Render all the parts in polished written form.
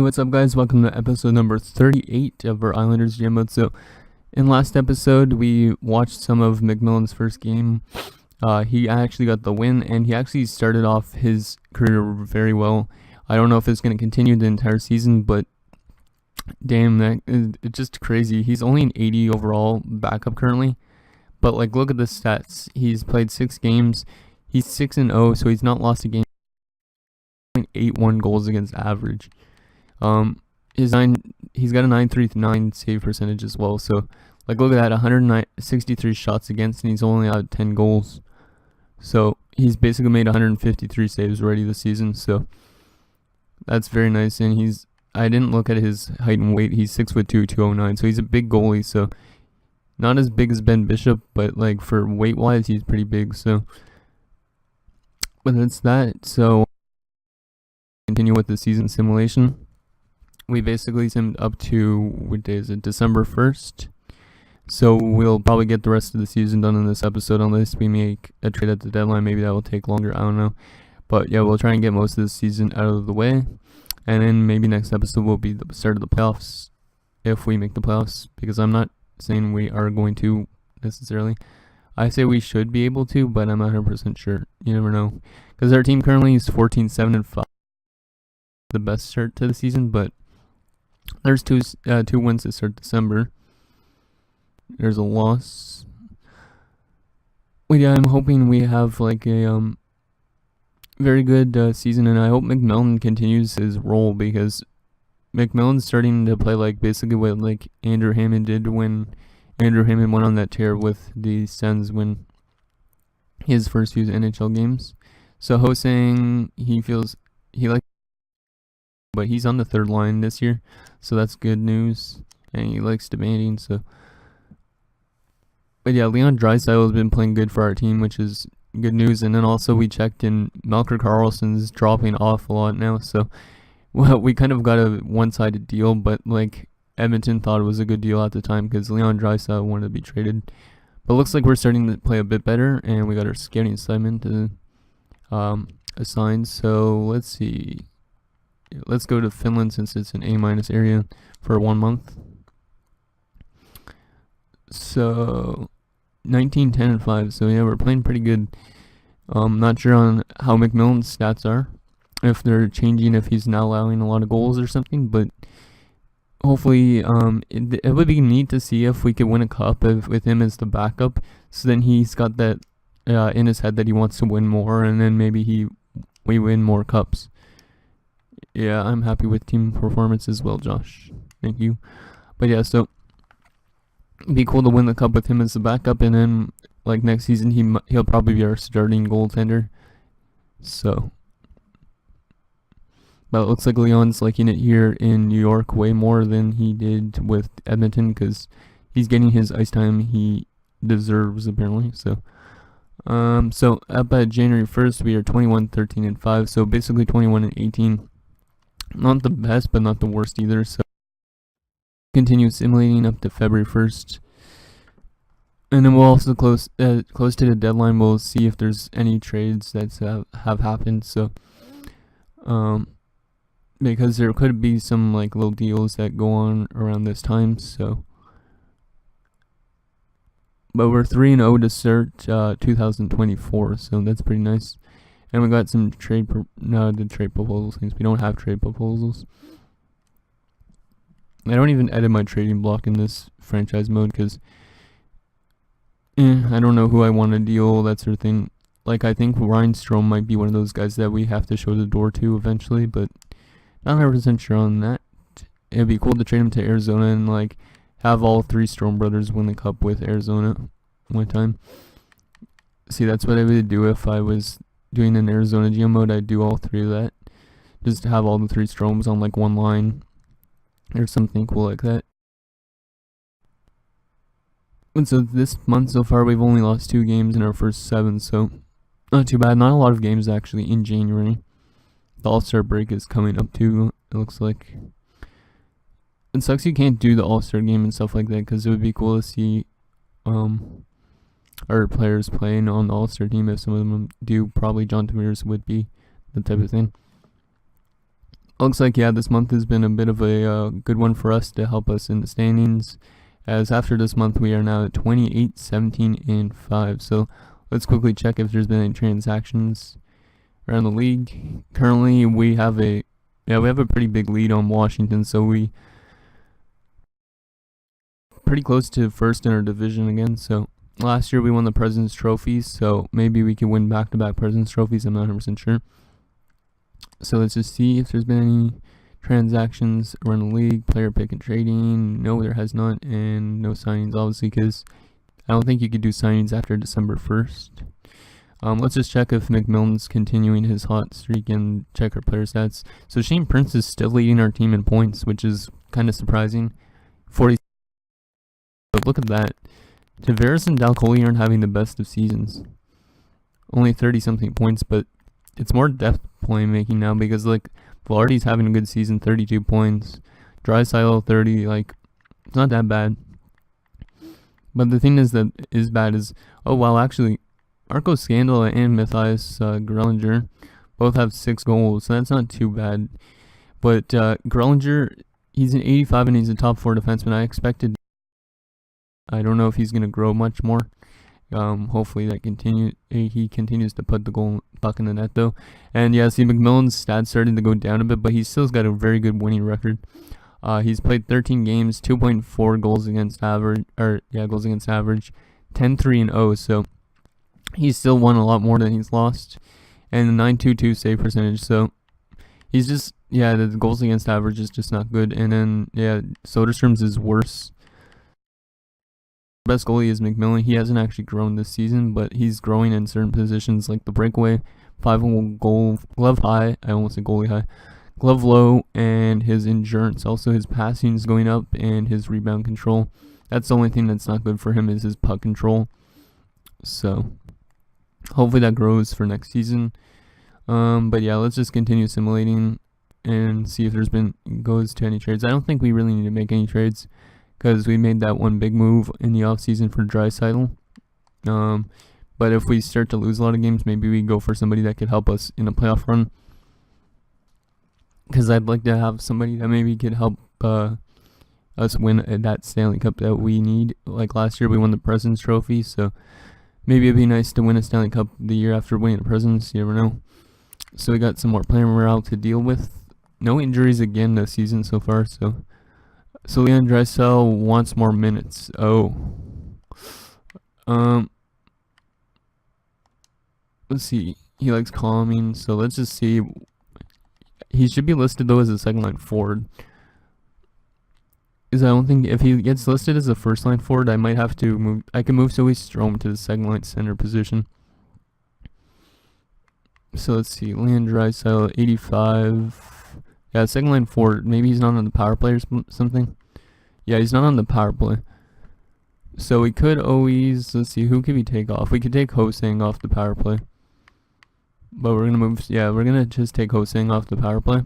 Hey, what's up, guys? Welcome to episode number 38 of our Islanders Jam Mode. So, in last episode, we watched some of McMillan's first game. He actually got the win, and he actually started off his career very well. I don't know if it's going to continue the entire season, but damn, it's just crazy. He's only an 80 overall backup currently, but look at the stats. He's played 6 games. He's 6-0, so he's not lost a game. 0.81 goals against average. He's got a 939 save percentage as well. So, look at that, 163 shots against, and he's only out 10 goals. So he's basically made 153 saves already this season. So that's very nice. And I didn't look at his height and weight. He's 6'2", 209. So he's a big goalie. So not as big as Ben Bishop, but for weight wise, he's pretty big. So, but that's that. So continue with the season simulation. We basically simmed up to, what day is it, December 1st. So we'll probably get the rest of the season done in this episode unless we make a trade at the deadline. Maybe that will take longer, I don't know. But yeah, we'll try and get most of the season out of the way. And then maybe next episode will be the start of the playoffs, if we make the playoffs. Because I'm not saying we are going to necessarily. I say we should be able to, but I'm not 100% sure. You never know. Because our team currently is 14-7-5. The best start to the season, but there's two wins to start December. There's a loss. But yeah, I'm hoping we have a very good season, and I hope McMillan continues his role, because McMillan's starting to play basically what Andrew Hammond did when Andrew Hammond went on that tear with the Sens when his first few NHL games. So Ho-Sang, he likes, but he's on the third line this year, so that's good news, and he likes demanding. So, but yeah, Leon Draisaitl has been playing good for our team, which is good news. And then also we checked in, Melker Karlsson's dropping off a lot now, so we kind of got a one-sided deal, but Edmonton thought it was a good deal at the time because Leon Draisaitl wanted to be traded. But it looks like we're starting to play a bit better, and we got our scouting assignment to assign. So let's see. Let's go to Finland since it's an A- area for 1 month. So 19-10-5. So yeah, we're playing pretty good. Not sure on how McMillan's stats are, if they're changing, if he's now allowing a lot of goals or something. But hopefully, it would be neat to see if we could win a cup with him as the backup. So then he's got that in his head that he wants to win more, and then maybe we win more cups. Yeah, I'm happy with team performance as well, Josh. Thank you. But yeah, so it'd be cool to win the cup with him as the backup, and then next season he'll probably be our starting goaltender. So, but it looks like Leon's liking it here in New York way more than he did with Edmonton, because he's getting his ice time he deserves apparently. So, so up at January 1st we are 21-13-5. So basically 21-18. Not the best, but not the worst either. So continue simulating up to February 1st. And then we'll also close to the deadline, we'll see if there's any trades that have happened. So because there could be some little deals that go on around this time. So, but we're 3-0 to start 2024, so that's pretty nice. And we got some trade proposals things. We don't have trade proposals. I don't even edit my trading block in this franchise mode because I don't know who I want to deal, that sort of thing. I think Ryan Strome might be one of those guys that we have to show the door to eventually, but not 100% sure on that. It'd be cool to trade him to Arizona and have all 3 Strome brothers win the cup with Arizona one time. See, that's what I would do if I was doing an Arizona GM mode. I'd do all 3 of that. Just have all the 3 Stromes on one line or something cool like that. And so this month so far we've only lost 2 games in our first 7, so not too bad. Not a lot of games actually in January. The All-Star break is coming up too, it looks like. It sucks you can't do the All-Star game and stuff like that, because it would be cool to see our players playing on the All-Star team. If some of them do, probably John Tavares would be the type of thing. looks like, yeah, this month has been a bit of a good one for us to help us in the standings, as after this month we are now at 28, 17, and 5. So let's quickly check if there's been any transactions around the league. Currently we have a pretty big lead on Washington, so we pretty close to first in our division again. So last year we won the President's Trophy, so maybe we can win back-to-back President's Trophies. I'm not 100% sure. So let's just see if there's been any transactions around the league. Player pick and trading. No, there has not. And no signings, obviously, because I don't think you could do signings after December 1st. Let's just check if McMillan's continuing his hot streak and check our player stats. So Shane Prince is still leading our team in points, which is kind of surprising. 40. But look at that. Tavares and Dalcoli aren't having the best of seasons. Only 30-something points, but it's more depth playmaking now because, like, Velarde's having a good season, 32 points. Draisaitl, 30, like, it's not that bad. But the thing is bad is, oh, wow, actually, Arco Scandal and Matthias Grellinger both have 6 goals, so that's not too bad. But Grellinger, he's an 85 and he's a top 4 defenseman. I don't know if he's going to grow much more. Hopefully he continues to put the puck in the net, though. And yeah, see, McMillan's stats starting to go down a bit, but he's still got a very good winning record. He's played 13 games, 2.4 goals against average, 10-3-0, so he's still won a lot more than he's lost, and a 9.22 save percentage, so he's just, the goals against average is just not good. And then, Soderstrom's is worse. Best goalie is McMillan. He hasn't actually grown this season, but he's growing in certain positions like the breakaway, 5 goal, glove high, I almost said goalie high, glove low, and his endurance. Also, his passing is going up and his rebound control. That's the only thing that's not good for him is his puck control. So hopefully that grows for next season. But yeah, let's just continue simulating and see if goes to any trades. I don't think we really need to make any trades, because we made that one big move in the offseason for Draisaitl. But if we start to lose a lot of games, maybe we go for somebody that could help us in a playoff run. Because I'd like to have somebody that maybe could help us win that Stanley Cup that we need. Like last year, we won the President's Trophy, so maybe it'd be nice to win a Stanley Cup the year after winning the President's. You never know. So we got some more player morale to deal with. No injuries again this season so far, so Leon Draisaitl wants more minutes. Let's see. He likes calming, so let's just see. He should be listed though as a second line forward. I don't think if he gets listed as a first line forward, I might have to move. I can move Zoe Strome to the second line center position. So let's see. Leon Draisaitl, 85. Yeah, second line forward. Maybe he's not on the power play or something. Yeah, he's not on the power play. So we could always, let's see, who could we take off? We could take Hosang off the power play. But we're going to just take Hosang off the power play.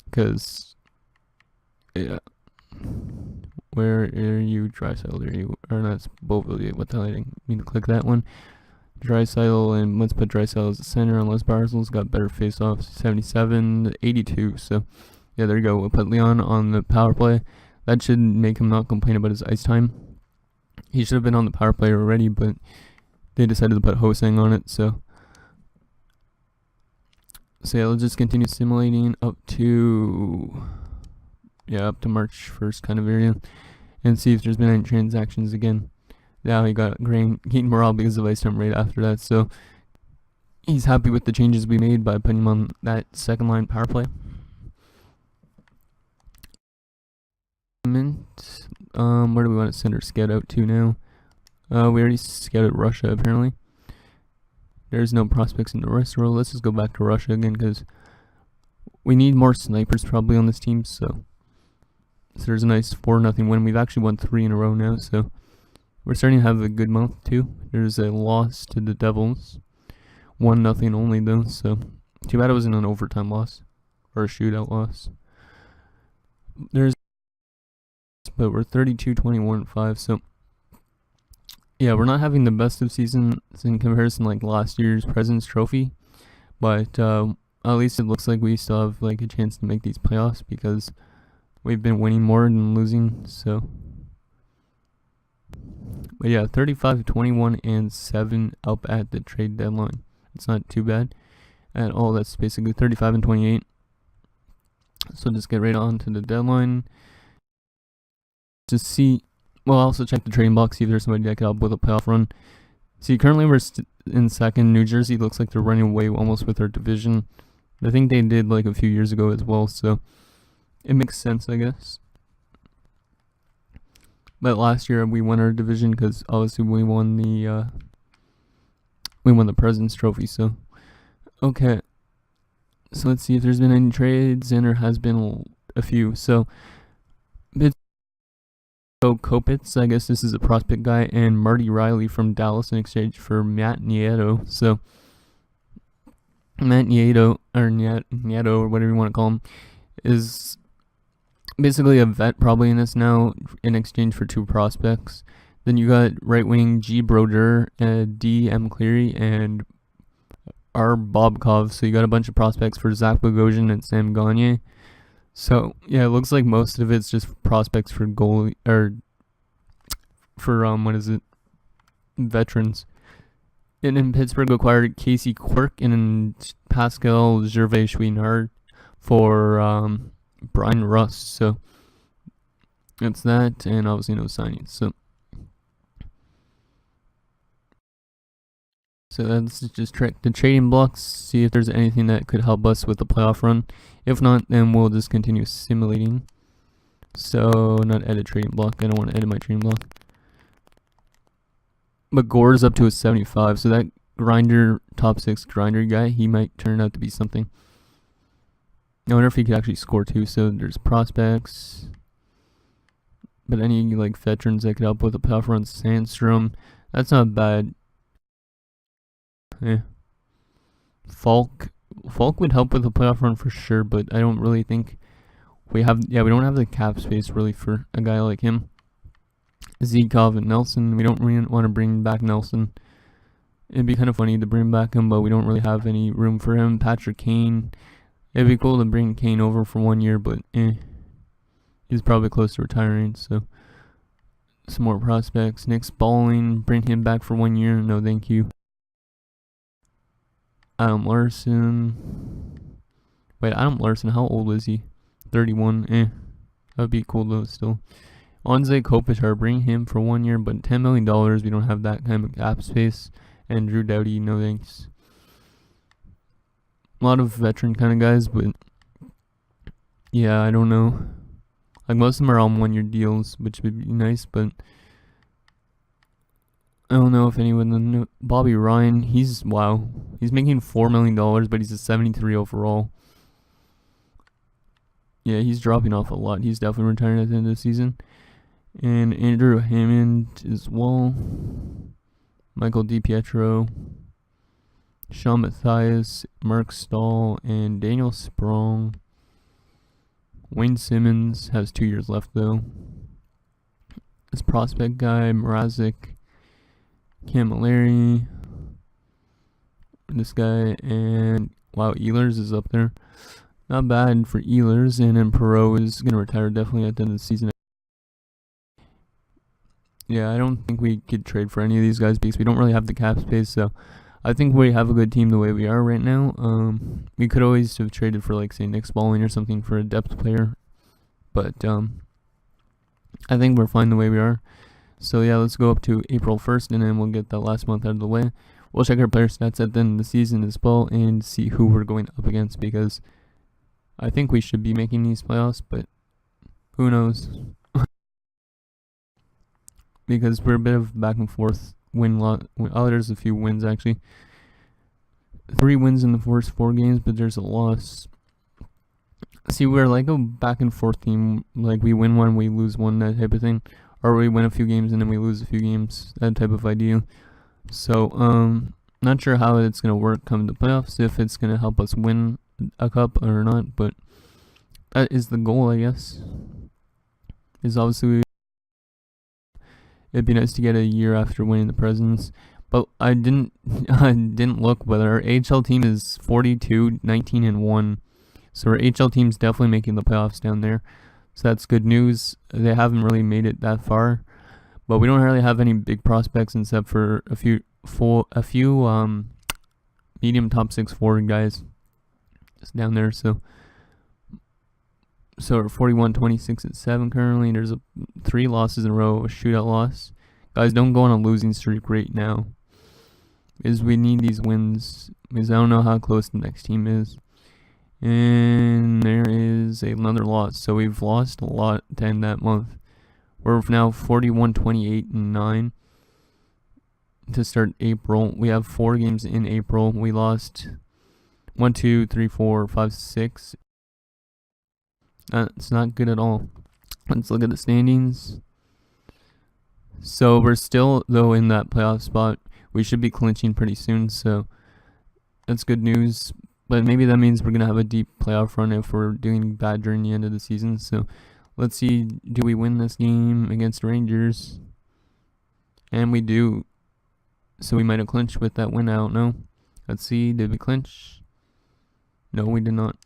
Because, where are you, Draisaitl? Are you, or that's both of you. What the hell, I didn't mean to click that one. Draisaitl, and let's put Draisaitl as the center, unless Barzil's got better face-offs, 77, 82. So, yeah, there you go. We'll put Leon on the power play. That should make him not complain about his ice time. He should have been on the power play already, but they decided to put Hosang on it, so yeah, let's just continue simulating up to March 1st kind of area, and see if there's been any transactions again. Now he got gained morale because of ice time right after that, so he's happy with the changes we made by putting him on that second line power play. Where do we want to send our scout out to now? We already scouted Russia apparently. There's no prospects in the rest row. Let's just go back to Russia again because we need more snipers probably on this team. So there's a nice 4-0 win. We've actually won 3 in a row now, so we're starting to have a good month too. There's a loss to the Devils, 1-0 only though. So too bad it wasn't an overtime loss or a shootout loss. But we're 32-21-5. So yeah, we're not having the best of seasons in comparison like last year's President's Trophy, but at least it looks like we still have like a chance to make these playoffs because we've been winning more than losing. So, but yeah, 35, 21, and 7 up at the trade deadline. It's not too bad at all. That's basically 35 and 28. So just get right on to the deadline. Just see. Well, I'll also check the trading box, see if there's somebody that can help with a playoff run. See, currently we're in second. New Jersey looks like they're running away almost with our division. I think they did like a few years ago as well, so it makes sense, I guess. But last year we won our division because obviously we won the President's Trophy. So okay, so let's see if there's been any trades, and there has been a few. So Kopitz, I guess this is a prospect guy, and Marty Riley from Dallas in exchange for Matt Nieto. So Matt Nieto, or Nieto, or whatever you want to call him, is basically a vet probably in this now in exchange for 2 prospects. Then you got right wing G. Broder, D. M. Cleary, and R. Bobkov. So you got a bunch of prospects for Zach Bogosian and Sam Gagner. So yeah, it looks like most of it's just prospects for goalie, or for veterans. And in Pittsburgh acquired Casey Quirk and Pascal Gervais-Chouinard for Brian Rust. So it's that, and obviously no signings. So let's just check the trading blocks, see if there's anything that could help us with the playoff run. If not, then we'll just continue simulating. So, not edit trading block. I don't want to edit my trading block. But Gore's up to a 75, so that grinder, top 6 grinder guy, he might turn out to be something. I wonder if he could actually score too. So there's prospects. But any like veterans that could help with the playoff run, Sandstrom, that's not bad. Yeah. Falk would help with the playoff run for sure, but I don't really think we don't have the cap space really for a guy like him. Zikov and Nelson, we don't really want to bring back Nelson. It'd be kind of funny to bring back him, but we don't really have any room for him. Patrick Kane, it'd be cool to bring Kane over for 1 year, but he's probably close to retiring, so some more prospects. Nick Spaulding, bring him back for 1 year, no thank you. Adam Larson. Wait, Adam Larson, how old is he? 31. That'd be cool though still. Anze Kopitar, bring him for 1 year, but $10 million. We don't have that kind of cap space. And Drew Doughty, no thanks. A lot of veteran kind of guys, but yeah, I don't know. Like most of them are on 1 year deals, which would be nice, but I don't know if anyone. Bobby Ryan, he's making $4 million, but he's a 73 overall. Yeah, he's dropping off a lot. He's definitely retiring at the end of the season. And Andrew Hammond as well. Michael DiPietro. Sean Matthias, Mark Stahl, and Daniel Sprong. Wayne Simmons has 2 years left though. This prospect guy, Mrazek, Camilleri, this guy, and wow, Ehlers is up there. Not bad for Ehlers, and then Perot is going to retire definitely at the end of the season. Yeah, I don't think we could trade for any of these guys because we don't really have the cap space, so I think we have a good team the way we are right now. We could always have traded for, like, say, Nick Spaulding or something for a depth player, but I think we're fine the way we are. So yeah, let's go up to April 1st, and then we'll get that last month out of the way. We'll check our player stats at the end of the season as well and see who we're going up against, because I think we should be making these playoffs, but who knows? Because we're a bit of back and forth win-loss. Oh, there's a few wins actually. 3 wins in the first 4 games, but there's a loss. See, we're like a back and forth team. Like we win one, we lose one, that type of thing. Or we win a few games and then we lose a few games, that type of idea. So, not sure how it's going to work come the playoffs, if it's going to help us win a cup or not, but that is the goal, I guess. Is obviously it'd be nice to get a year after winning the Presidents. But I didn't I didn't look, but our AHL team is 42-19-1. So our AHL team's definitely making the playoffs down there. So that's good news. They haven't really made it that far, but we don't really have any big prospects except for a few medium top 6 forward guys down there. So we're 41-26-7 currently. There's 3 losses in a row, a shootout loss. Guys, don't go on a losing streak right now, is we need these wins, because I don't know how close the next team is. And there is another loss, so we've lost a lot to end that month. We're now 41-28-9 to start April. We have 4 games in April. We lost 1, 2, 3, 4, 5, 6. It's not good at all. Let's look at the standings. So we're still, though, in that playoff spot. We should be clinching pretty soon, so that's good news. But maybe that means we're going to have a deep playoff run if we're doing bad during the end of the season. So let's see, do we win this game against Rangers? And we do. So we might have clinched with that win, I don't know. Let's see, did we clinch? No, we did not.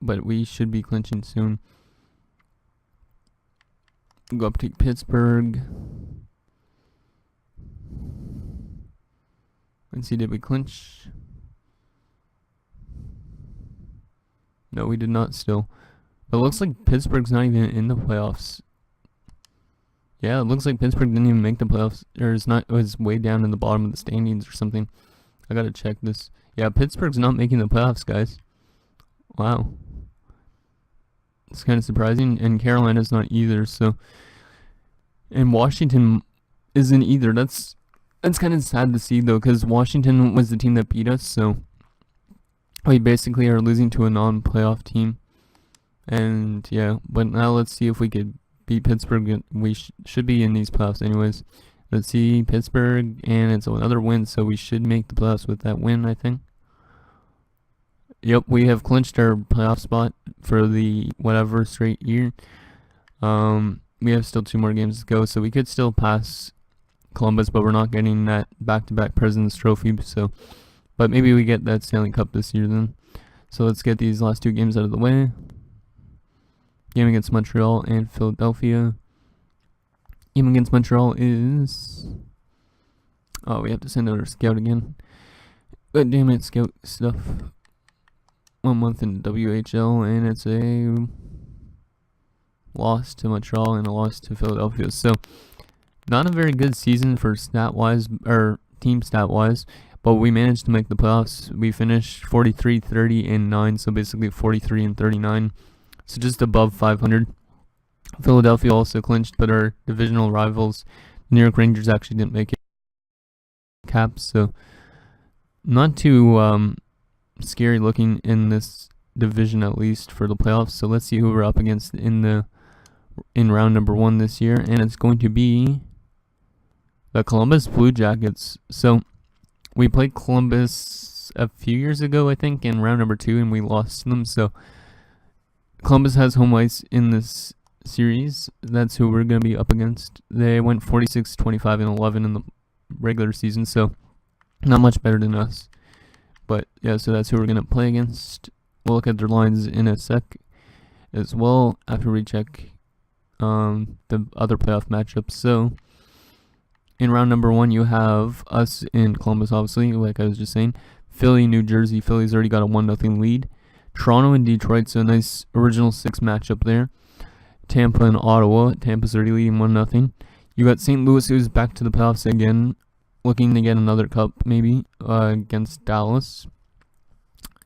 But we should be clinching soon. Go up to Pittsburgh. Let's see, did we clinch? No, we did not still. But it looks like Pittsburgh's not even in the playoffs. Yeah, it looks like Pittsburgh didn't even make the playoffs. Or it was way down in the bottom of the standings or something. I gotta check this. Yeah, Pittsburgh's not making the playoffs, guys. Wow. It's kind of surprising. And Carolina's not either, so. And Washington isn't either. That's kind of sad to see, though, because Washington was the team that beat us, so we basically are losing to a non-playoff team. And yeah, but now let's see if we could beat Pittsburgh. We should be in these playoffs anyways. Let's see, Pittsburgh, and it's another win, so we should make the playoffs with that win, I think. Yep, we have clinched our playoff spot for the whatever straight year. We have still 2 more games to go, so we could still pass Columbus, but we're not getting that back-to-back President's Trophy, so. But maybe we get that Stanley Cup this year then. So let's get these last 2 games out of the way. Game against Montreal and Philadelphia. Game against Montreal is... Oh, we have to send out our scout again. But damn it, scout stuff. 1 month in WHL, and it's a loss to Montreal and a loss to Philadelphia. So, not a very good season for stat-wise, or team stat-wise. But we managed to make the playoffs. We finished 43-30-9, so basically 43-39. So just above 500. Philadelphia also clinched, but our divisional rivals, New York Rangers, actually didn't make it. Caps, so not too scary looking in this division, at least for the playoffs. So let's see who we're up against in round number 1 this year, and it's going to be the Columbus Blue Jackets. So we played Columbus a few years ago, I think, in round number 2, and we lost to them. So Columbus has home ice in this series. That's who we're going to be up against. They went 46-25-11 in the regular season, so not much better than us. But yeah, so that's who we're going to play against. We'll look at their lines in a sec as well after we check the other playoff matchups. So in round number 1, you have us in Columbus, obviously, like I was just saying. Philly, New Jersey. Philly's already got a 1-0 lead. Toronto and Detroit, so a nice original 6 matchup there. Tampa and Ottawa. Tampa's already leading 1-0. You got St. Louis, who's back to the playoffs again, looking to get another cup, maybe, against Dallas.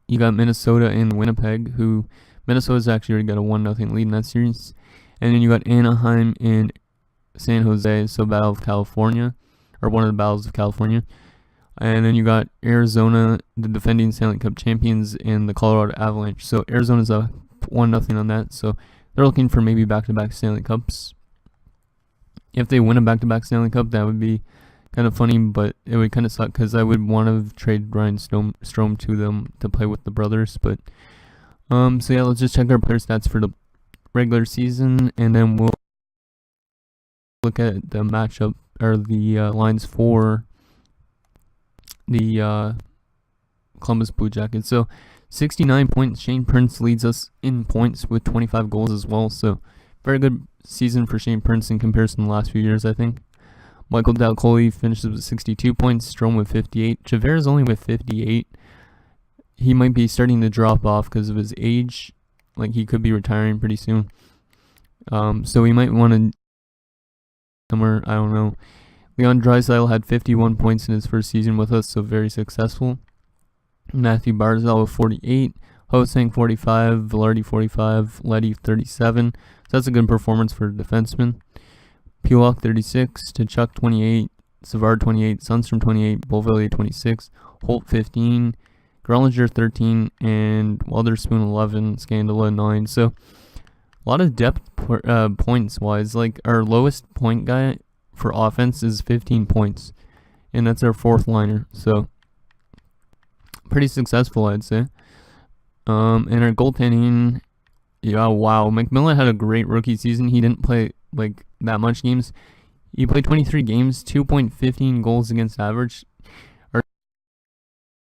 You got Minnesota and Winnipeg, who Minnesota's actually already got a 1-0 lead in that series. And then you got Anaheim and San Jose, so Battle of California, or one of the Battles of California. And then you got Arizona, the defending Stanley Cup champions, and the Colorado Avalanche. So Arizona's a 1-0 on that, so they're looking for maybe back-to-back Stanley Cups. If they win a back-to-back Stanley Cup, that would be kind of funny, but it would kind of suck because I would want to trade Ryan Strome to them to play with the brothers. But so yeah, let's just check our player stats for the regular season, and then we'll look at the matchup or the lines for the Columbus Blue Jackets. So 69 points. Shane Prince leads us in points with 25 goals as well. So very good season for Shane Prince in comparison to the last few years, I think. Michael Dalcoli finishes with 62 points. Strome with 58. Javert is only with 58. He might be starting to drop off because of his age. Like, he could be retiring pretty soon. So we might want to somewhere, I don't know. Leon Draisaitl had 51 points in his first season with us, so very successful. Matthew Barzal with 48. Hosang 45. Velarde 45. Leddy 37. So that's a good performance for a defenseman. Pulock 36, Tkachuk 28, Savard 28, Sundstrom 28, Beauvillier 26, Holt 15, Grellinger 13, and Witherspoon 11, Scandala 9. So a lot of depth points wise. Like, our lowest point guy for offense is 15 points, and that's our fourth liner. So pretty successful, I'd say. And our goaltending, yeah, wow. McMillan had a great rookie season. He didn't play like that much games. He played 23 games, 2.15 goals against average, or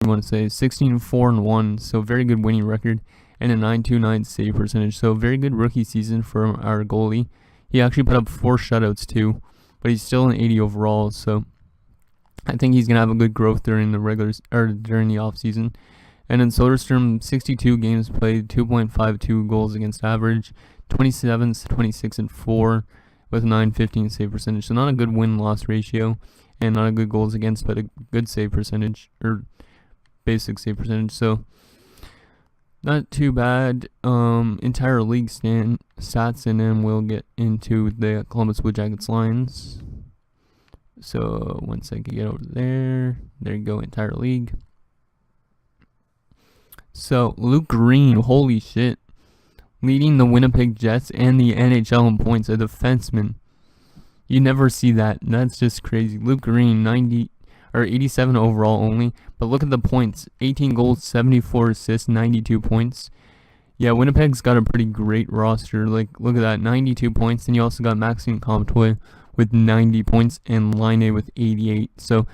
I want to say 16-4-1. So very good winning record, and a .929 save percentage. So very good rookie season for our goalie. He actually put up 4 shutouts too, but he's still an 80 overall. So I think he's gonna have a good growth during the during the off season. And then Soderstrom, 62 games played, 2.52 goals against average, 27, 26, and 4 with a .915 save percentage. So not a good win-loss ratio, and not a good goals against, but a good save percentage, or basic save percentage. So not too bad. Entire league stats, and then we'll get into the Columbus Blue Jackets lines. So once I can get over there, there you go, entire league. So Luke Green, holy shit, leading the Winnipeg Jets and the NHL in points, a defenseman. You never see that. That's just crazy. Luke Green, 87 overall only, but look at the points: 18 goals, 74 assists, 92 points. Yeah, Winnipeg's got a pretty great roster. Like, look at that, 92 points. Then you also got Maxime Comtois with 90 points and Laine with 88. So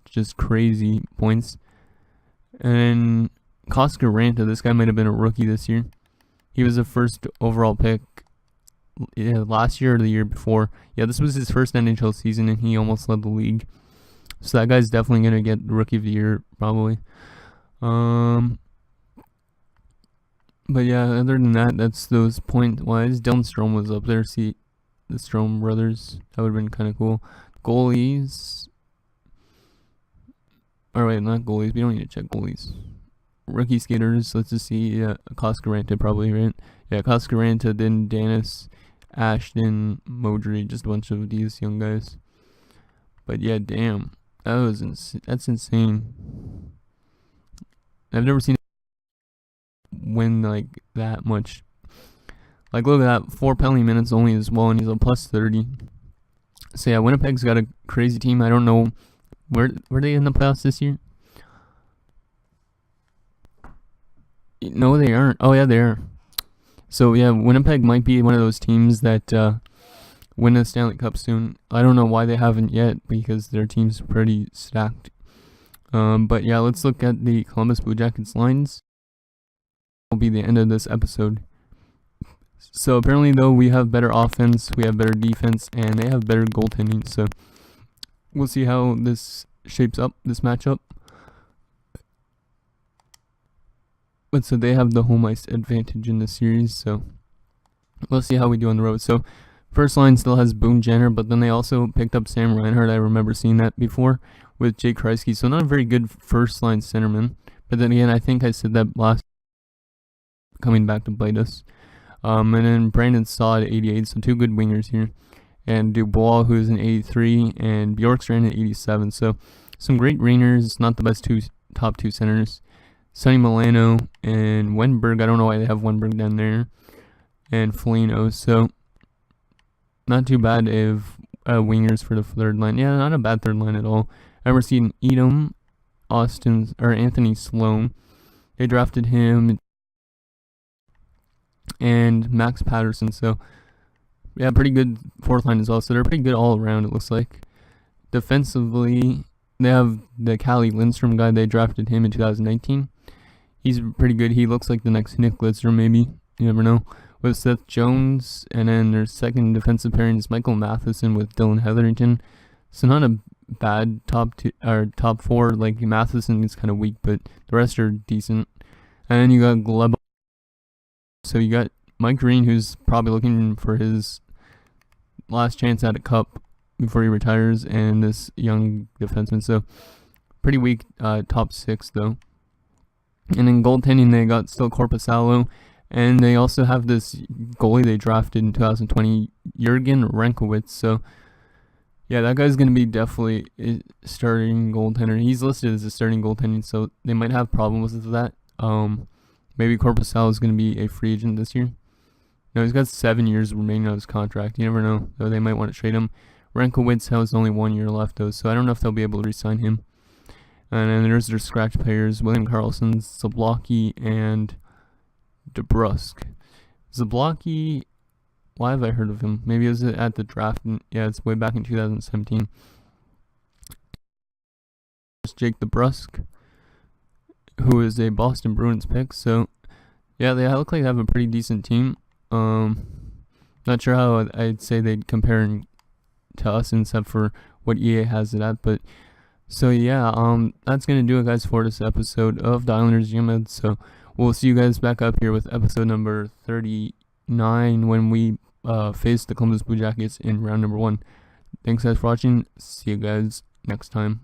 just crazy points. And Koska Ranta, this guy might have been a rookie this year. He was a first overall pick last year or the year before. Yeah, this was his first NHL season, and he almost led the league. So that guy's definitely going to get the Rookie of the Year, probably. But yeah, other than that, that's those point-wise. Dylan Strome was up there. See, the Strome brothers. That would have been kind of cool. Goalies. Or wait, not goalies. We don't need to check goalies. Rookie skaters. Let's just see. Yeah, Koska Ranta probably, right? Yeah, Koska Ranta, then Danis, Ashton, Modry. Just a bunch of these young guys. But yeah, damn. That's insane. I've never seen win like that much. Like, look at that. 4 penalty minutes only as well, and he's a plus 30. So yeah, Winnipeg's got a crazy team. I don't know. Were they in the playoffs this year? No, they aren't. Oh, yeah, they are. So, yeah, Winnipeg might be one of those teams that win the Stanley Cup soon. I don't know why they haven't yet, because their team's pretty stacked. But, yeah, let's look at the Columbus Blue Jackets lines. Will be the end of this episode. So, apparently, though, we have better offense, we have better defense, and they have better goaltending. So, we'll see how this shapes up, this matchup. But so they have the home ice advantage in the series, so we'll see how we do on the road. So first line still has Boone Jenner, but then they also picked up Sam Reinhart. I remember seeing that before with Jake Kreisky. So not a very good first line centerman. But then again, I think I said that last coming back to bite us. And then Brandon Saw at 88, so 2 good wingers here. And Dubois, who's an 83, and Bjorkstrand at 87. So some great wingers, not the best top two centers. Sonny Milano and Wenberg. I don't know why they have Wenberg down there. And Foligno. So not too bad if wingers for the third line. Yeah, not a bad third line at all. I remember seeing Edom, Anthony Sloan. They drafted him. And Max Patterson. So yeah, pretty good fourth line as well. So they're pretty good all around, it looks like. Defensively, They have the Cali Lindstrom guy. They drafted him in 2019. He's pretty good. He looks like the next Nick Litzer, maybe. You never know. With Seth Jones, and then their second defensive pairing is Michael Matheson with Dylan Hetherington. So not a bad top four. Like Matheson is kind of weak, but the rest are decent. And then you got Gleb. So you got Mike Green, who's probably looking for his last chance at a cup before he retires, and this young defenseman. So pretty weak top six though. And in goaltending, they got still Korpisalo, and they also have this goalie they drafted in 2020, Jurgen Renkowitz. So yeah, that guy's going to be definitely a starting goaltender. He's listed as a starting goaltending, so they might have problems with that. Maybe Korpisalo is going to be a free agent this year. No, he's got 7 years remaining on his contract. You never know, though. They might want to trade him. Renkowitz has only 1 year left, though, so I don't know if they'll be able to re-sign him. And then there's their scratch players, William Karlsson, Zablocki, and DeBrusk. Zablocki, why have I heard of him? Maybe it was at the draft. Yeah, it's way back in 2017. There's Jake DeBrusk, who is a Boston Bruins pick. So, yeah, they look like they have a pretty decent team. Not sure how I'd say they'd compare to us, except for what EA has it at, but so yeah, that's gonna do it, guys, for this episode of the Islanders GM. So we'll see you guys back up here with episode number 39 when we face the Columbus Blue Jackets in round number 1. Thanks, guys, for watching. See you guys next time.